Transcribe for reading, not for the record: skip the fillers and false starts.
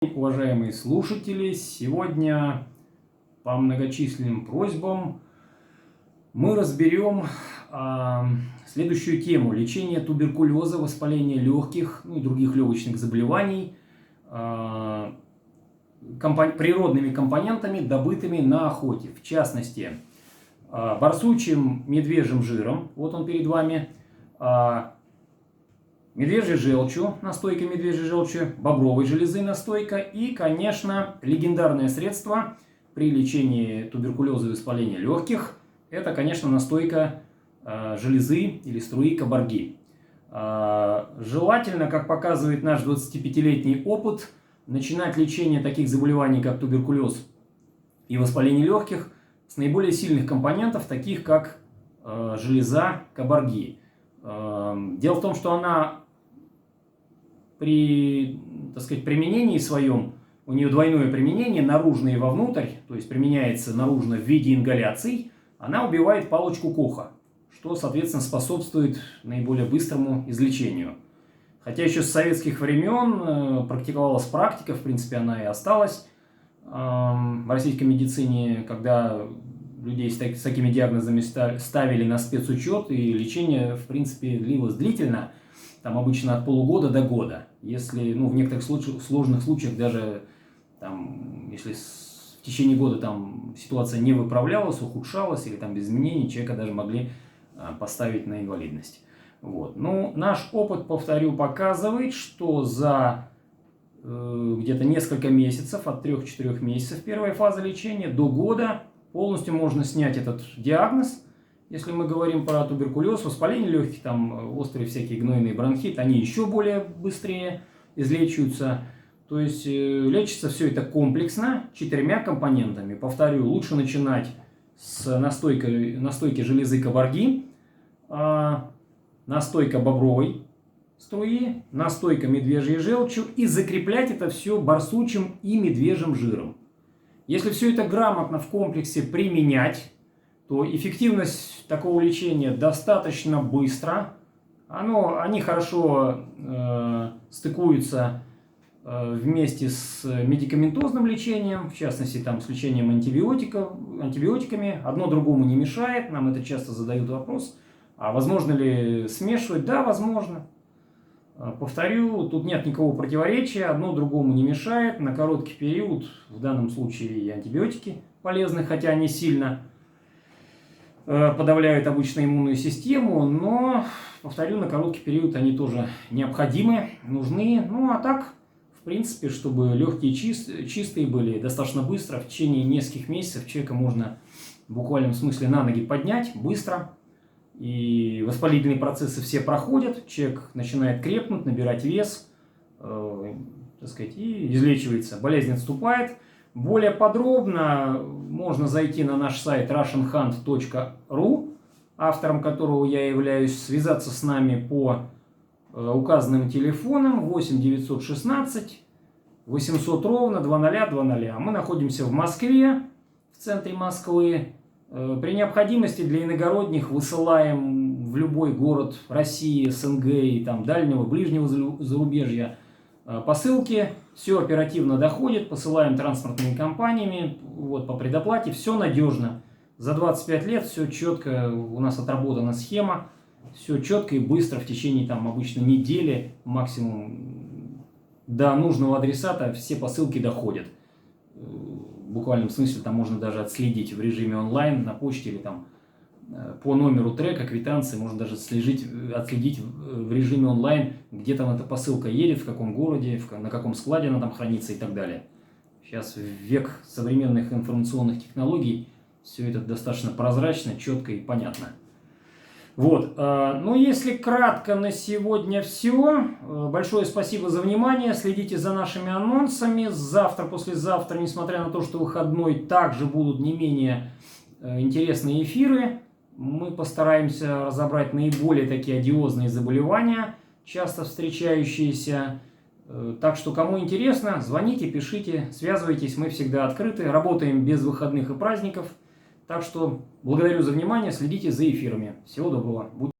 Уважаемые слушатели, сегодня по многочисленным просьбам мы разберем следующую тему: лечение туберкулеза, воспаления легких, и других легочных заболеваний природными компонентами, добытыми на охоте. В частности, барсучьим медвежьим жиром, вот он перед вами, медвежьей желчью, настойка медвежьей желчи, бобровой железы настойка и, конечно, легендарное средство при лечении туберкулеза и воспаления легких – это, конечно, настойка железы или струи кабарги. Желательно, как показывает наш 25-летний опыт, начинать лечение таких заболеваний, как туберкулез и воспаление легких, с наиболее сильных компонентов, таких как железа кабарги. Дело в том, что она при, применении своем, у нее двойное применение, наружное и вовнутрь, то есть применяется наружно в виде ингаляций, она убивает палочку Коха, что, соответственно, способствует наиболее быстрому излечению. Хотя еще с советских времен практиковалась практика, в принципе, она и осталась в российской медицине, когда людей с такими диагнозами ставили на спецучет, и лечение, в принципе, длилось длительно, там обычно от полугода до года. Если, в некоторых сложных случаях даже, если в течение года ситуация не выправлялась, ухудшалась, или без изменений, человека даже могли поставить на инвалидность. Вот. Наш опыт, повторю, показывает, что за где-то несколько месяцев, от 3-4 месяцев первой фазы лечения до года, полностью можно снять этот диагноз. Если мы говорим про туберкулез, воспаление легких, острые всякие гнойные бронхиты, они еще более быстрее излечиваются. То есть лечится все это комплексно, 4 компонентами. Повторю, лучше начинать с настойки железы кабарги, настойка бобровой струи, настойка медвежьей желчью, и закреплять это все барсучьим и медвежьим жиром. Если все это грамотно в комплексе применять, то эффективность такого лечения достаточно быстро. Они хорошо стыкуются вместе с медикаментозным лечением, в частности, с лечением антибиотиками. Одно другому не мешает. Нам это часто задают вопрос: а возможно ли смешивать? Да, возможно. Повторю, тут нет никакого противоречия, одно другому не мешает. На короткий период, в данном случае и антибиотики полезны, хотя они сильно подавляют обычно иммунную систему, но, повторю, на короткий период они тоже необходимы, нужны. А так, в принципе, чтобы легкие чистые были, достаточно быстро, в течение нескольких месяцев человека можно в буквальном смысле на ноги поднять быстро. И воспалительные процессы все проходят, человек начинает крепнуть, набирать вес, и излечивается, болезнь отступает. Более подробно можно зайти на наш сайт russianhunt.ru, автором которого я являюсь, связаться с нами по указанным телефонам 8 916 800 ровно 2020. Мы находимся в Москве, в центре Москвы. При необходимости для иногородних высылаем в любой город России, СНГ и дальнего, ближнего зарубежья посылки. Все оперативно доходит, посылаем транспортными компаниями, по предоплате, все надежно. За 25 лет все четко, у нас отработана схема, все четко и быстро, в течение обычно недели максимум до нужного адресата все посылки доходят. В буквальном смысле можно даже отследить в режиме онлайн на почте или по номеру трека, квитанции, можно даже отследить в режиме онлайн, где эта посылка едет, в каком городе, на каком складе она хранится и так далее. Сейчас в век современных информационных технологий все это достаточно прозрачно, четко и понятно. Если кратко на сегодня все. Большое спасибо за внимание. Следите за нашими анонсами. Завтра, послезавтра, несмотря на то, что выходной, также будут не менее интересные эфиры. Мы постараемся разобрать наиболее такие одиозные заболевания, часто встречающиеся. Так что, кому интересно, звоните, пишите, связывайтесь. Мы всегда открыты. Работаем без выходных и праздников. Так что благодарю за внимание, следите за эфирами. Всего доброго.